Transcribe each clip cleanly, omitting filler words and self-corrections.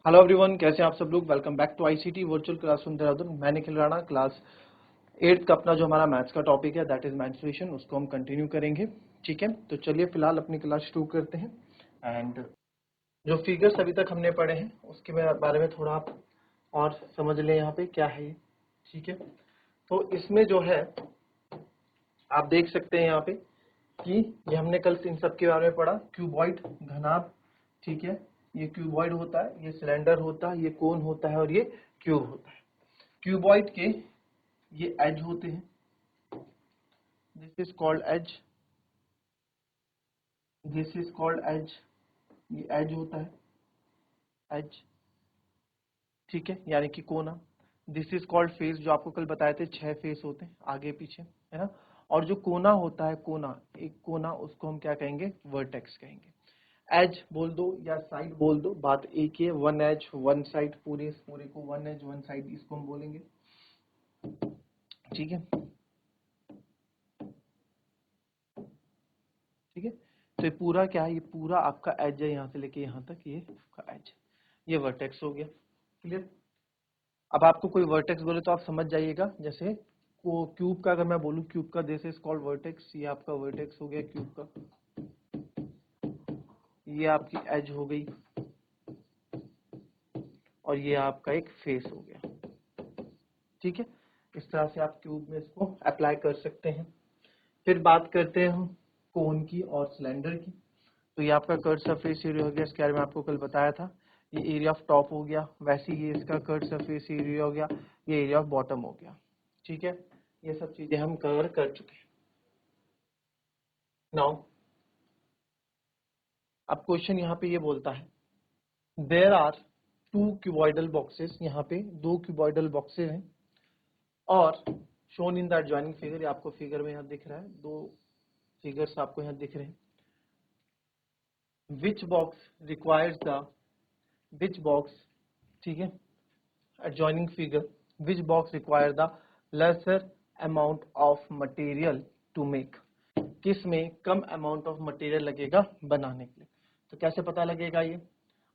Hello everyone, कैसे हैं आप सब लोग। Welcome back to ICT virtual classroom Dehradun. मैं निखिल राणा, क्लास 8 का अपना जो हमारा मैथ्स का टॉपिक है दैट इज मेंस्ट्रुएशन, उसको हम कंटिन्यू करेंगे। ठीक है, तो चलिए फिलहाल अपनी क्लास शुरू करते हैं। एंड जो फिगर्स अभी तक हमने पढ़े हैं उसके बारे में थोड़ा आप और समझ लें यहाँ पे क्या है ये। ठीक है, तो इसमें जो है आप देख सकते हैं यहाँ पे कि ये हमने कल इन सब के बारे में पढ़ा। क्यूबॉइड, घनाभ, ठीक है, ये क्यूबॉइड होता है, ये सिलेंडर होता है, ये कोन होता है और ये क्यूब होता है। क्यूबॉइड के ये एज होते हैं, this is called edge, this is called edge, ये एज होता है, एज, ठीक है, यानी कि कोना। दिस इज कॉल्ड फेस, जो आपको कल बताए थे 6 फेस होते हैं आगे पीछे, है ना। और जो कोना होता है, कोना, एक कोना, उसको हम क्या कहेंगे, वर्टेक्स कहेंगे। एज बोल दो या साइड बोल दो, बात एक ही है। वन एज वन साइड, पूरे पूरे को वन एज वन साइड इसको हम बोलेंगे। ठीक है, ठीक है, तो ये पूरा क्या है, ये पूरा आपका एज है, यहाँ से लेके यहाँ तक ये आपका एज, ये वर्टेक्स हो गया। क्लियर। अब आपको कोई वर्टेक्स बोले तो आप समझ जाइएगा। जैसे को क्यूब का अगर मैं बोलूँ, क्यूब का दिस इज कॉल्ड वर्टेक्स, ये आपका वर्टेक्स हो गया क्यूब का, ये आपकी एज हो गई और ये आपका एक फेस हो गया। ठीक है, इस तरह से आप क्यूब में इसको अप्लाई कर सकते हैं। फिर बात करते हैं हम कोन की और सिलेंडर की। तो ये आपका कर्व सरफेस एरिया हो गया, इसके बारे में आपको कल बताया था। ये एरिया ऑफ टॉप हो गया, वैसे ही ये इसका कर्व सरफेस एरिया हो गया, ये एरिया ऑफ बॉटम हो गया। ठीक है, ये सब चीजें हम कवर कर चुके हैं। नाउ अब क्वेश्चन यहाँ पे ये बोलता है, there are two cuboidal boxes, यहाँ पे दो क्यूबॉइडल बॉक्सेस हैं और shown in the adjoining figure, आपको फिगर में यहाँ दिख रहा है, दो फिगर्स आपको यहाँ दिख रहे हैं। Which box requires the, which box, ठीक है, adjoining figure, which box require the lesser amount of material to make, किस में कम अमाउंट ऑफ मटेरियल लगेगा बनाने के लिए। तो कैसे पता लगेगा, ये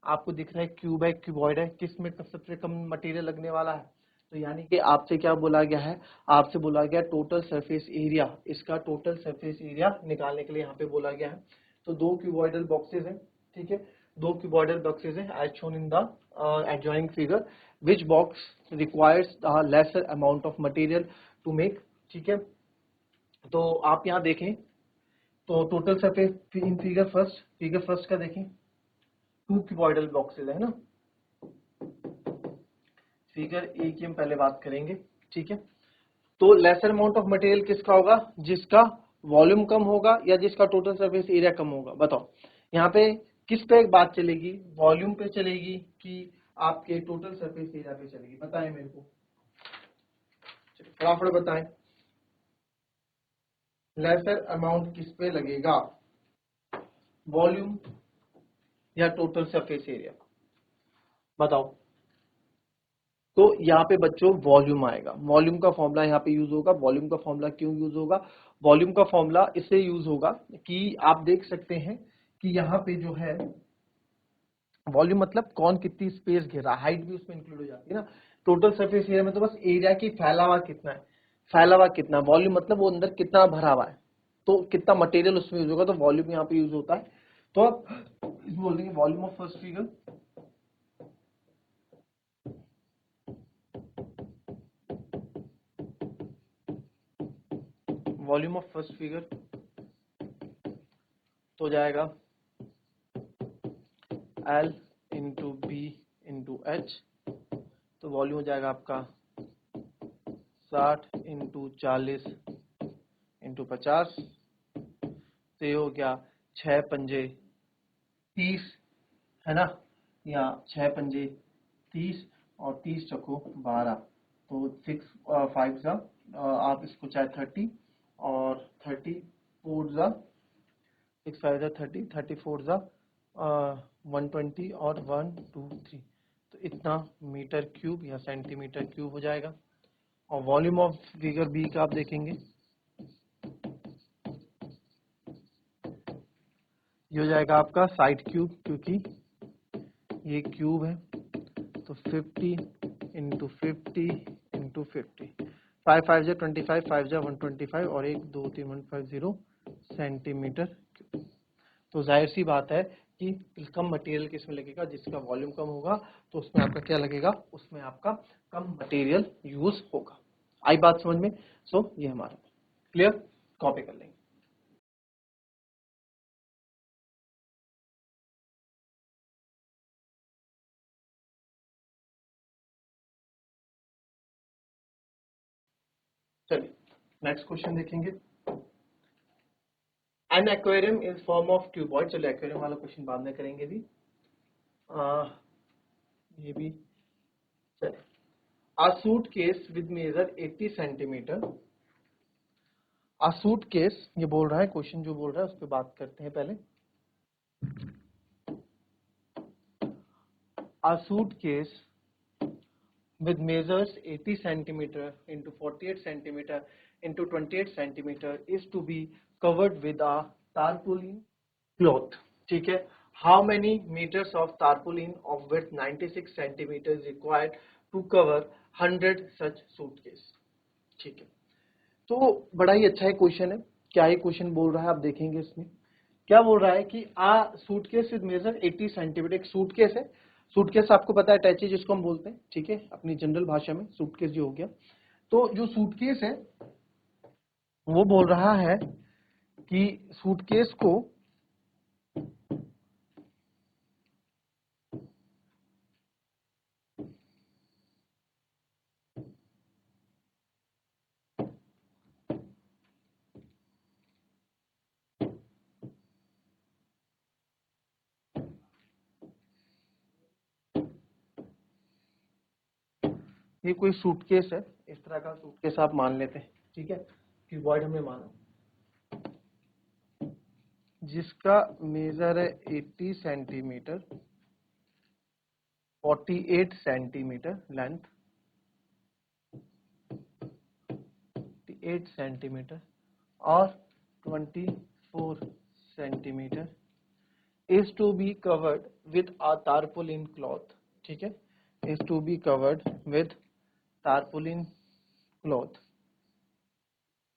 आपको दिख रहा है क्यूब है, क्यूबॉइड है, किस में सबसे कम मटेरियल लगने वाला है। तो यानी कि आपसे क्या बोला गया है, आपसे बोला गया टोटल सरफेस एरिया, इसका टोटल सरफेस एरिया निकालने के लिए यहाँ पे बोला गया है। तो दो क्यूबॉइडल बॉक्सेस हैं, ठीक है, दो क्यूबॉइडल बॉक्सेस हैं as shown in the adjoining figure, which box requires the lesser amount of material to make। ठीक है, तो आप यहाँ देखें तो total surface in figure first का देखें, टू क्यूबॉइडल बॉक्सेस है ना। फिगर ए की हम पहले बात करेंगे। ठीक है, तो लेसर अमाउंट ऑफ मटेरियल किसका होगा, जिसका वॉल्यूम कम होगा या जिसका टोटल सरफेस एरिया कम होगा। बताओ यहाँ पे किस पे एक बात चलेगी, वॉल्यूम पे चलेगी कि आपके टोटल सरफेस एरिया पे चलेगी, बताएं मेरे को, फटाफट बताएं। लेसर अमाउंट किस पे लगेगा, वॉल्यूम या टोटल सरफेस एरिया, बताओ। तो यहाँ पे बच्चों वॉल्यूम आएगा, वॉल्यूम का फॉर्मूला यहाँ पे यूज होगा। वॉल्यूम का फॉर्मूला क्यों यूज होगा, वॉल्यूम का फॉर्मूला इससे यूज होगा कि आप देख सकते हैं कि यहाँ पे जो है वॉल्यूम मतलब कौन कितनी स्पेस घेरा, हाइट भी उसमें इंक्लूड हो जाती है ना। टोटल सरफेस एरिया में तो बस एरिया की फैला हुआ कितना है, फैला हुआ कितना, वॉल्यूम मतलब वो अंदर कितना भरा हुआ है, तो कितना मटेरियल उसमें यूज होगा, तो वॉल्यूम यहाँ पे यूज होता है। तो आप इसमें बोल देंगे volume of first figure, volume of first figure तो हो जाएगा L into B into H. तो वॉल्यूम हो जाएगा आपका 60 इंटू 40 इंटू 50। तो ये हो गया 6 पंजे 30, है ना, या 6 पंजे 30 और 30 चको 12, तो 6 5 जा, आप इसको चाहे 30 और 34 जा, 6 5 जा 30, 34 जा 120 और 1 2 3, तो इतना मीटर क्यूब या सेंटीमीटर क्यूब हो जाएगा। और वॉल्यूम ऑफ फिगर बी का आप देखेंगे, ये हो जाएगा आपका साइड क्यूब, क्योंकि ये क्यूब है तो 50 इंटू 50 इंटू 50, 5 5 जा 25, 5 जा 125 और 1 2 3 150 सेंटीमीटर। तो जाहिर सी बात है कि कम मटेरियल किसमें लगेगा, जिसका वॉल्यूम कम होगा तो उसमें आपका क्या लगेगा, उसमें आपका कम मटेरियल यूज होगा। आई बात समझ में? सो ये हमारा क्लियर, कॉपी कर लेंगे। चलिए नेक्स्ट क्वेश्चन देखेंगे। An aquarium is form of cuboid. चलिए एक्वेरियम वाला क्वेश्चन बाद में करेंगे भी, ये भी चलिए। A suitcase with measure 80 centimetre. A suitcase ये बोल रहा है, क्वेश्चन जो बोल रहा है उस पर बात करते हैं पहले। A suitcase with measures 80 centimeter into 48 centimeter into 28 centimeter is to be covered with a tarpaulin cloth. ठीक है। How many meters of tarpaulin of width 96 centimeters required to cover 100 such suitcase? ठीक है। तो बड़ा ही अच्छा है क्वेश्चन है। क्या ये क्वेश्चन बोल रहा है आप देखेंगे इसमें क्या बोल रहा है कि सूटकेस विद मेजर 80 सेंटीमीटर। एक सूटकेस है, सूटकेस आपको पता है अटैची जिसको हम बोलते हैं, ठीक है, अपनी जनरल भाषा में सूटकेस जो हो गया। तो जो सूटकेस है वो बोल रहा है कि सूटकेस को ये कोई सूटकेस है, इस तरह का सूटकेस आप मान लेते हैं, ठीक है, क्यूबॉइड हमने माना, जिसका मेजर है 80 सेंटीमीटर, 48 सेंटीमीटर लेंथ, 48 सेंटीमीटर और 24 centimetre is to be covered with a tarpaulin cloth। ठीक है, is to be covered with tarpaulin cloth,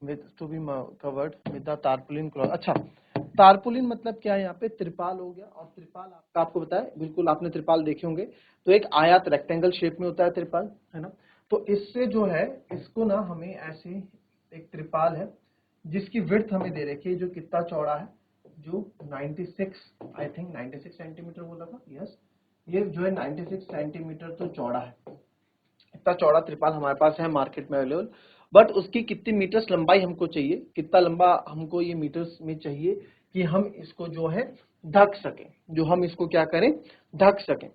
with to be covered with the tarpaulin cloth। अच्छा, तारपुलिन मतलब क्या है, यहाँ पे त्रिपाल हो गया। और त्रिपाल आपको पता है, बिल्कुल आपने त्रिपाल देखे होंगे, तो एक आयत रेक्टेंगल शेप में होता है त्रिपाल, है ना। तो इससे जो है इसको ना हमें ऐसे एक त्रिपाल है जिसकी विड्थ हमें दे रखी है, जो कितना चौड़ा है, जो 96 आई थिंक 96 सेंटीमीटर बोला था, यस, ये जो है 96 सेंटीमीटर तो चौड़ा है। इतना चौड़ा त्रिपाल हमारे पास है मार्केट में अवेलेबल, बट उसकी कितनी मीटर्स लंबाई हमको चाहिए, कितना लंबा हमको ये मीटर्स में चाहिए कि हम इसको जो है ढक सकें, जो हम इसको क्या करें, ढक सकें।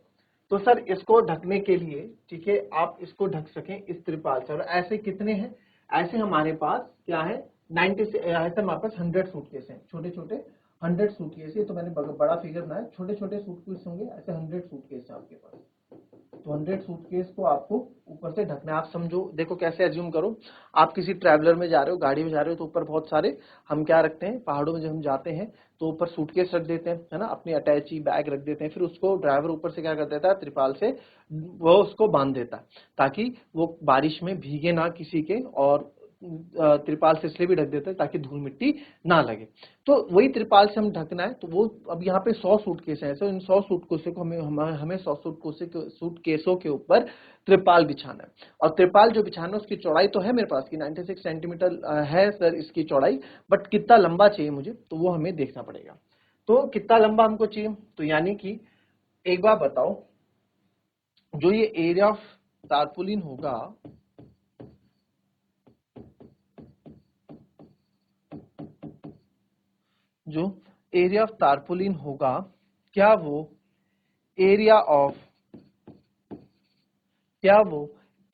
तो सर इसको ढकने के लिए, ठीक है, आप इसको ढक सकें इस त्रिपाल से। और ऐसे कितने हैं, ऐसे हमारे पास क्या है 90 से ऐसे हमारे पास 100 सूटकेस हैं, छोटे छोटे 100 सूटकेस है। तो मैंने बड़ा फिगर बनाया, छोटे छोटे सूटकेस होंगे, ऐसे 100 सूटकेस है आपके पास। तो 100 सूटकेस को आपको ऊपर से ढकना है। आप समझो, देखो कैसे एज्यूम करो, आप किसी ट्रैवलर में जा रहे हो, गाड़ी में जा रहे हो, तो ऊपर बहुत सारे हम क्या रखते हैं, पहाड़ों में जब हम जाते हैं तो ऊपर सूटकेस रख देते हैं, है ना, अपनी अटैची बैग रख देते हैं। फिर उसको ड्राइवर ऊपर से क्या कर देता है, त्रिपाल से वो उसको बांध देता है ताकि वो बारिश में भीगे ना किसी के, और त्रिपाल से इसलिए भी ढक देते हैं ताकि धूल मिट्टी ना लगे। तो वही त्रिपाल से हम ढकना है। तो वो अब यहाँ पे 100 सूटकेस है, तो इन 100 सूटकेसों को हमें 100 सूटकेसों के ऊपर त्रिपाल बिछाना है। और त्रिपाल जो बिछाना है उसकी चौड़ाई तो है मेरे पास की 96 सेंटीमीटर है सर इसकी चौड़ाई, बट कितना लंबा चाहिए मुझे, तो वो हमें देखना पड़ेगा। तो कितना लंबा हमको चाहिए, तो यानी कि एक बार बताओ, जो ये एरिया ऑफ टारपुलिन होगा, जो एरिया ऑफ टारपुलिन होगा, क्या वो एरिया ऑफ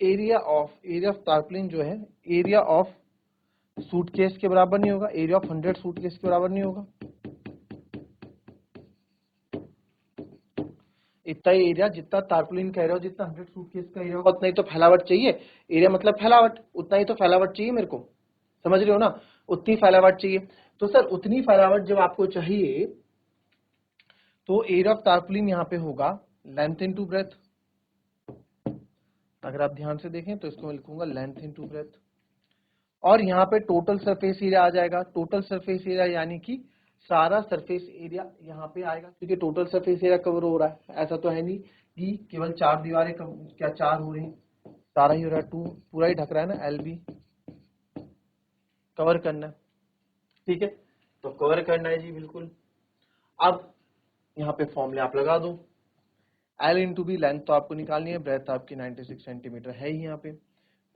एरिया ऑफ टारपुलिन जो है एरिया ऑफ सूटकेस के बराबर नहीं होगा, एरिया ऑफ 100 सूटकेस के बराबर नहीं होगा। इतना ही एरिया जितना टारपुलिन का एरिया हो, जितना 100 सूटकेस का एरिया होगा, उतना ही तो फैलावट चाहिए। एरिया मतलब फैलावट, उतना ही तो फैलावट चाहिए मेरे को, समझ रहे हो ना, उतनी फैलावट चाहिए। तो सर उतनी फैलावट जब आपको चाहिए तो एरिया ऑफ टारपुलिन यहाँ पे होगा लेंथ इनटू ब्रेथ, अगर आप ध्यान से देखें तो इसको मैं लिखूंगा लेंथ इनटू ब्रेथ, और यहाँ पे टोटल सरफेस एरिया आ जाएगा। टोटल सरफेस एरिया यानी कि सारा सरफेस एरिया यहाँ पे आएगा, क्योंकि टोटल सरफेस एरिया कवर हो रहा है। ऐसा तो है नहीं कि केवल 4 दीवारें क्या 4 हो रही हैं, सारा ही हो रहा है, 2 पूरा ही ढक रहा है ना, एल बी कवर करना है, ठीक है, तो कवर करना है जी बिल्कुल। अब यहाँ पे फॉर्मूले आप लगा दो, एल इंटू बी, लेंथ तो आपको निकालनी है, ब्रेथ आपकी 96 सेंटीमीटर है ही यहाँ पे,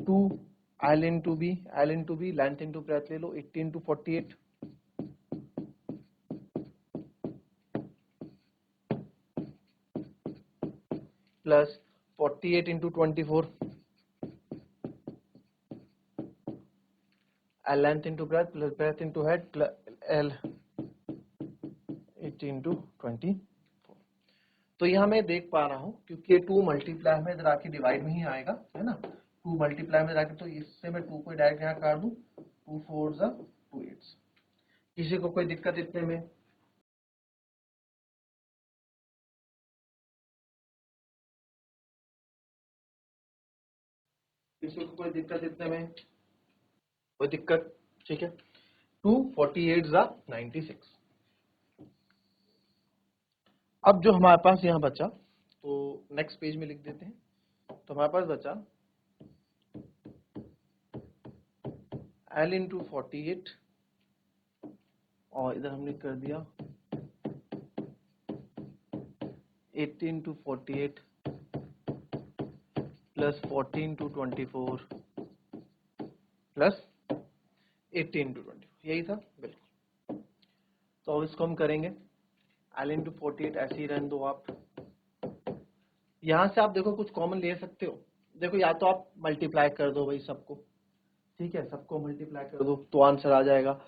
2 L into B, length into breadth ले लो, 80 into 48 plus 48 into 24, L length into breadth plus breadth into height L 80 into 24। तो यहाँ मैं देख पा रहा हूँ, क्योंकि ये 2 मल्टीप्लाई में इधर आके डिवाइड में ही आएगा, है ना, 2 मल्टीप्लाई में जाके, तो इससे मैं 2 को डायरेक्ट यहाँ काट दूं, 2 4 जा 2 8। किसी को कोई दिक्कत इतने में? किसी को कोई दिक्कत इतने में? कोई दिक्कत? ठीक है, 2 48 जा 96। अब जो हमारे पास यहाँ बचा, तो नेक्स्ट पेज में लिख देते हैं। तो हमारे पास बचा L इंटू 48, और इधर हमने कर दिया 80 into 48 plus 40 into 24 plus 80 into 24, यही था बिल्कुल। तो अब इसको हम करेंगे, L इंटू 48 ऐसे ही रहने दो आप। यहाँ से आप देखो कुछ कॉमन ले सकते हो, देखो या तो आप मल्टीप्लाई कर दो भाई सबको, ठीक है, सबको मल्टीप्लाई कर दो तो आंसर आ जाएगा।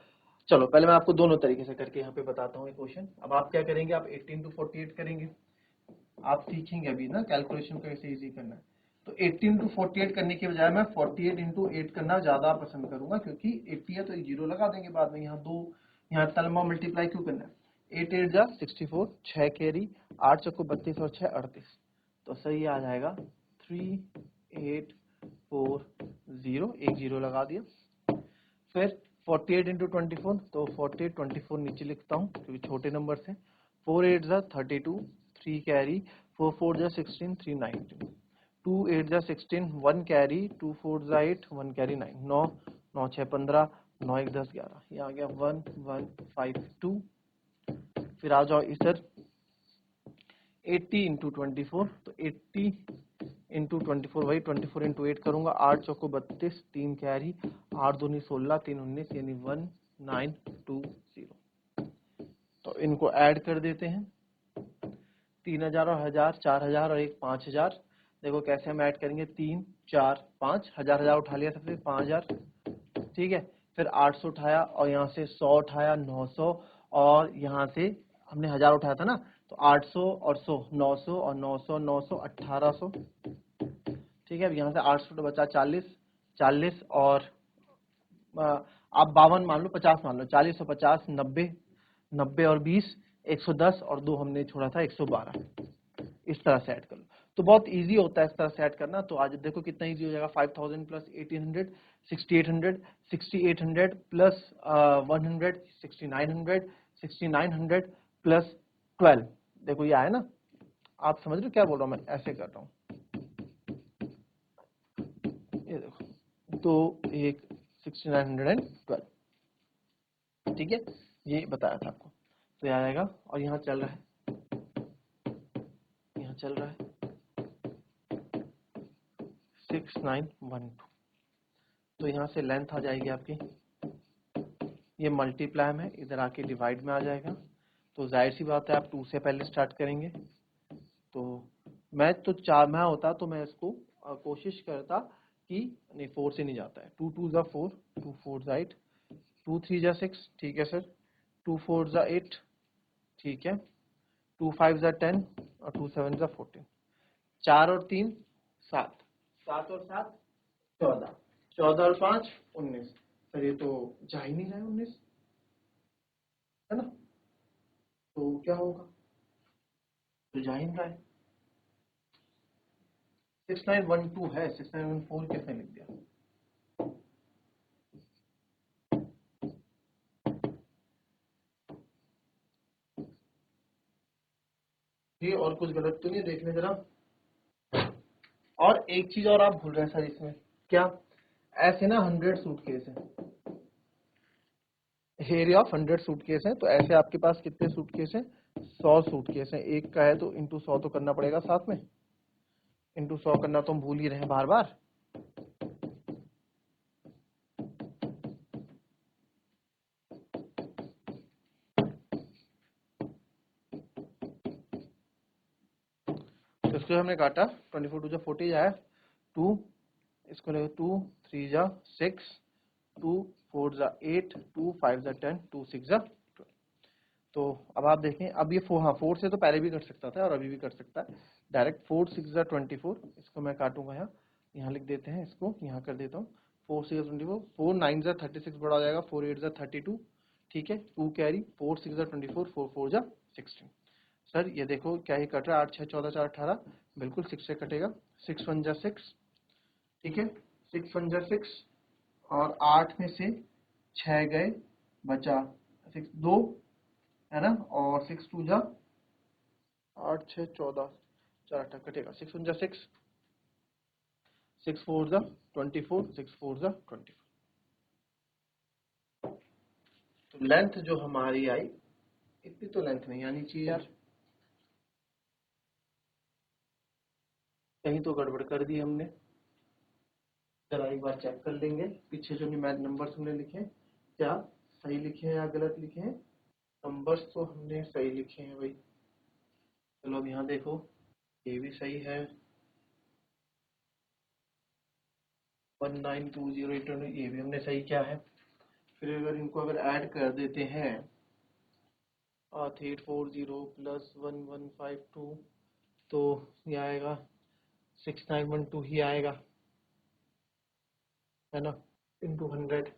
चलो पहले मैं आपको दोनों तरीके से करके यहाँ पे बताता हूँ ये क्वेश्चन। अब आप क्या करेंगे, आप 80 इंटू 48 करेंगे, आप सीखेंगे अभी ना कैलकुलेशन कैसे इजी करना है। तो 80 इंटू 48 करने के बजाय मैं 48 इंटू 8 करना ज्यादा पसंद करूंगा, क्योंकि 80 है तो एक जीरो लगा देंगे बाद में, यहाँ दो, यहाँ तलमा मल्टीप्लाई क्यों करना है। 8 8 जा 64, 6 कैरी, 8 चौको 32 और 6 38, तो सही आ जाएगा 3840, एक जीरो लगा दिया। फिर 48 इंटू 24, तो 48 24 नीचे लिखता हूँ क्योंकि छोटे नंबर से, 4 8 जा 32, 3 कैरी, 4 4 जा 16, 3 19, 2 8 जा 16, 1 कैरी, 2 4 जा 8, 1 कैरी 9, 9 9 6 15, 9 1 10 11, ये आ गया 1 1 5 2। फिर आ जाओ इधर 80 इंटू 24, तो 80 इंटू 24 वही 24 इंटू 8 करूंगा, 8 चौको 32, 3 कैरी, 8 दूनी 16, 3 19, यानी 1920। तो इनको ऐड कर देते हैं, 3000 और 1000, 4000 और एक 5000। देखो कैसे हम ऐड करेंगे, 3 4 5, हजार हजार उठा लिया सबसे, 5000, ठीक है। फिर 800 उठाया और यहाँ से 100 उठाया, 900, और यहाँ से हमने 1000 उठाया था ना, तो 800 और 100, 900 और 900 900 1800, ठीक है। अब यहाँ से 800 तो बचा 40, 40 और आप 52 मान लो, 50 मान लो, 40 और 50 90, 90 और 20 110, और 2 हमने छोड़ा था 112, इस तरह से ऐड कर लो। तो बहुत इजी होता है इस तरह से ऐड करना। तो आज देखो कितना इजी हो जाएगा, 5000 प्लस 1800 6800, 6800 प्लस 100 6900, 6900 प्लस 12, देखो ये आया ना, आप समझ रहे हो क्या बोल रहा हूँ मैं, ऐसे कर रहा हूँ, ये देखो 2 1 6912, ठीक है, ये बताया था आपको। तो यहाँ आएगा, और यहाँ चल रहा है, यहाँ चल रहा है 6912, तो यहाँ से लेंथ आ जाएगी आपकी, ये मल्टीप्लाई में इधर आके डिवाइड में आ जाएगा, तो जाहिर सी बात है आप 2 से पहले स्टार्ट करेंगे। तो मैं तो 4 में होता तो मैं इसको कोशिश करता कि नहीं, 4 से नहीं जाता है, 2 2 जा 4, 2 4 जा 8, 2 3 जा 6, ठीक है सर, 2 4 जा 8, ठीक है, 2 5 जा 10 और 2 7 जा 14, 4 और 3 7, 7 और 7 14, 14 और 5 19, सर ये तो जा ही नहीं रहा है 19, है ना, तो क्या होगा, तो जा ही नहीं रहा है। 6912 है, 6914 किसने लिख दिया? ये और कुछ गलत तो नहीं, देखने जरा। और एक चीज और आप भूल रहे हैं सर इसमें, क्या? ऐसे ना 100 सूटकेस है, एरिया ऑफ 100 सूटकेस है, तो ऐसे आपके पास कितने सूटकेस हैं? 100 सूटकेस है। एक का है तो इंटू 100 तो करना पड़ेगा साथ में, इंटू 100 करना तो हम भूल ही रहे हैं बार बार। तो इसको हमने काटा, 24 टू जा 40 आया, 2 इसको ले 2 3 जा 6, 2 4 जा 8, 2 5 जा 10, 2 6 जा 12। तो अब आप देखें, अब ये 4, हाँ 4 से तो पहले भी कर सकता था और अभी भी कर सकता है डायरेक्ट। 4 6 जा 24, इसको मैं काटूंगा यहाँ, यहाँ लिख देते हैं, इसको यहाँ कर देता हूँ। 4 6 जा 24, 4 9 जा 36 बड़ा हो जाएगा, 4 8 जा 32, ठीक है, 2 कैरी, 4 6 जा 24, 4 4 जा 16। सर ये देखो क्या ही कट रहा है, 8 6 14 4 18, बिल्कुल 6 से कटेगा, 6 1 जा 6, ठीक है, 6 1 जा 6, और 8 में से 6 गए, बचा 6 2 है ना, और 6 2 जा 8 6 14 4 8 कटेगा, 6 1 जा 6, 6 4 जा 24, 6 4 जा 24। तो लेंथ जो हमारी आई, इतनी तो लेंथ नहीं आनी चाहिए यार, कहीं तो गड़बड़ कर दी हमने। जरा एक बार चेक कर लेंगे पीछे जो नंबर्स हमने लिखे हैं, क्या सही लिखे हैं या गलत लिखे हैं। नंबर्स तो हमने सही लिखे हैं भाई। चलो अब यहाँ देखो, ये भी सही है, 19208, ये भी हमने सही किया है। फिर अगर इनको अगर ऐड कर देते हैं, 840 प्लस 1152, तो ये आएगा 6912 ही आएगा, है ना, इंटू 100,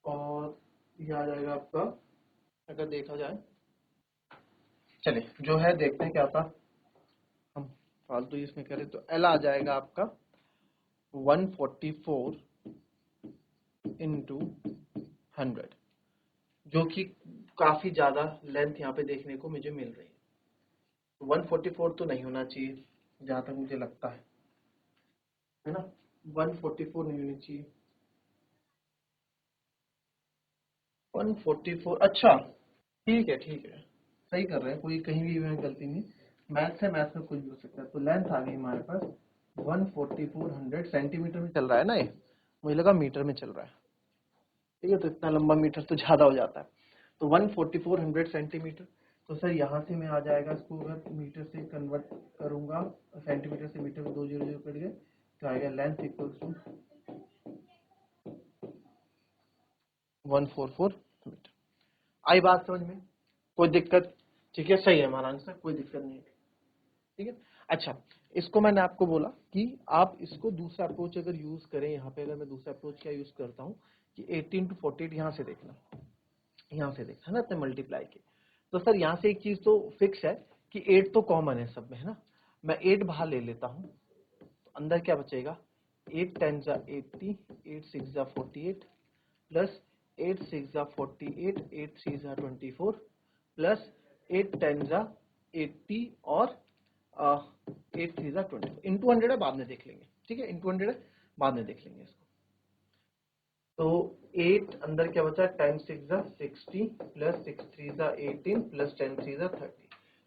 और ये आ जाएगा आपका, अगर देखा जाए, चलिए जो है देखते हैं क्या था, हम फालतू इसमें करें तो एल आ जाएगा आपका 144 इंटू 100, जो कि काफी ज्यादा लेंथ यहाँ पे देखने को मुझे मिल रही है। 144 तो नहीं होना चाहिए जहां तक मुझे लगता है ना, 144 नहीं होनी चाहिए, 144, अच्छा ठीक है ठीक है, सही कर रहे हैं, कोई कहीं भी में गलती नहीं, मैथ से मैथ में कुछ भी हो सकता है। तो लेंथ आ गई हमारे पास 14400 सेंटीमीटर में चल रहा है ना, ये मुझे लगा मीटर में चल रहा है, ठीक है, तो इतना लंबा मीटर तो ज्यादा हो जाता है, तो 14400 सेंटीमीटर। तो सर यहाँ से मैं आ जाएगा, इसको अगर मीटर से कन्वर्ट करूंगा, सेंटीमीटर से मीटर में 2 0 0 कट गए, तो आएगा लेंथ इक्वल्स टू 144 मीटर। आई बात समझ में, कोई दिक्कत? ठीक है, सही है हमारा आंसर, कोई दिक्कत नहीं है, ठीक है। अच्छा, इसको मैंने आपको बोला कि आप इसको दूसरा अप्रोच अगर यूज करें, यहाँ पे अगर मैं दूसरा अप्रोच क्या यूज करता हूँ कि 18 to 48 यहाँ से देखना, यहाँ से देखना है ना, अपने मल्टीप्लाई के, तो सर यहाँ से एक चीज तो फिक्स है कि 8 तो कॉमन है सब में, है ना, मैं 8 बाहर ले लेता हूँ, तो अंदर क्या बचेगा, 8 10 जा 80, 8 6 जा 48, प्लस 8 6 जा 48, 8 3 जा 24, प्लस 8 10 जा 80, और 8 3 जा 24, इंटू 100 है, बाद में देख लेंगे, ठीक है, इंटू 100 है, बाद में देख लेंगे इसको। तो 8 अंदर क्या बचा, 10 6 जा 60, प्लस 6 3 जा 18, प्लस 10 3 जा 30,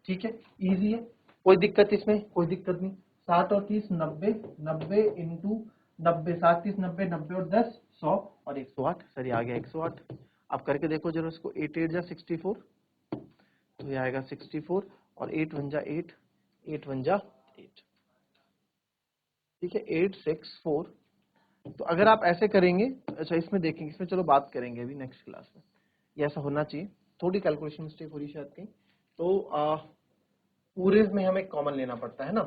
ठीक है, इजी है, कोई दिक्कत इसमें, कोई दिक्कत नहीं। 7 और 30 90, 90 इंटू 90, 7 30 90, 90 और 10 100, और 108, सर ये आ गया 108। आप करके देखो जरा इसको, 8 8 जा 64, तो ये आएगा 64, और 8 1 जा 8, 8 1 जा 8, ठीक है, 864। तो अगर आप ऐसे करेंगे, अच्छा इसमें देखेंगे, इसमें चलो बात करेंगे अभी नेक्स्ट क्लास में, ये ऐसा होना चाहिए, थोड़ी कैलकुलेशन मिस्टेक हो रही शायद कहीं, तो पूरे में हमें कॉमन लेना पड़ता है ना,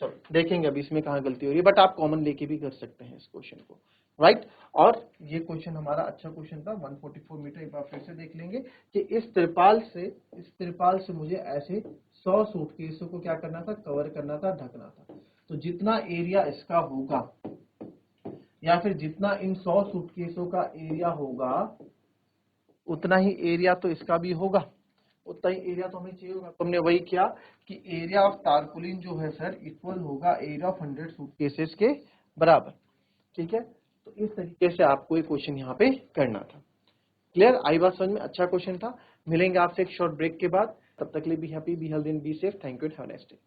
चलो देखेंगे अभी इसमें कहाँ गलती हो रही है, बट आप कॉमन लेके भी कर सकते हैं इस क्वेश्चन को, राइट। और ये क्वेश्चन हमारा अच्छा क्वेश्चन था, 144 मीटर, एक बार फिर से देख लेंगे कि इस त्रिपाल से मुझे ऐसे 100 सूटकेसों को क्या करना था, कवर करना था, ढकना था। तो जितना एरिया इसका होगा या फिर जितना इन 100 सूटकेसों का एरिया होगा उतना ही एरिया तो इसका भी होगा, उतना ही एरिया तो हमें चाहिए होगा। तो हमने वही किया कि एरिया ऑफ टारपोलिन जो है सर इक्वल होगा एरिया ऑफ 100 सूटकेसेस के बराबर। ठीक है, तो इस तरीके से आपको ये क्वेश्चन यहाँ पे करना था। क्लियर, आई बात समझ में? अच्छा क्वेश्चन था। मिलेंगे आपसे एक शॉर्ट ब्रेक के बाद, तब तक के लिए be happy, be healthy and be safe. Thank you and have a nice day.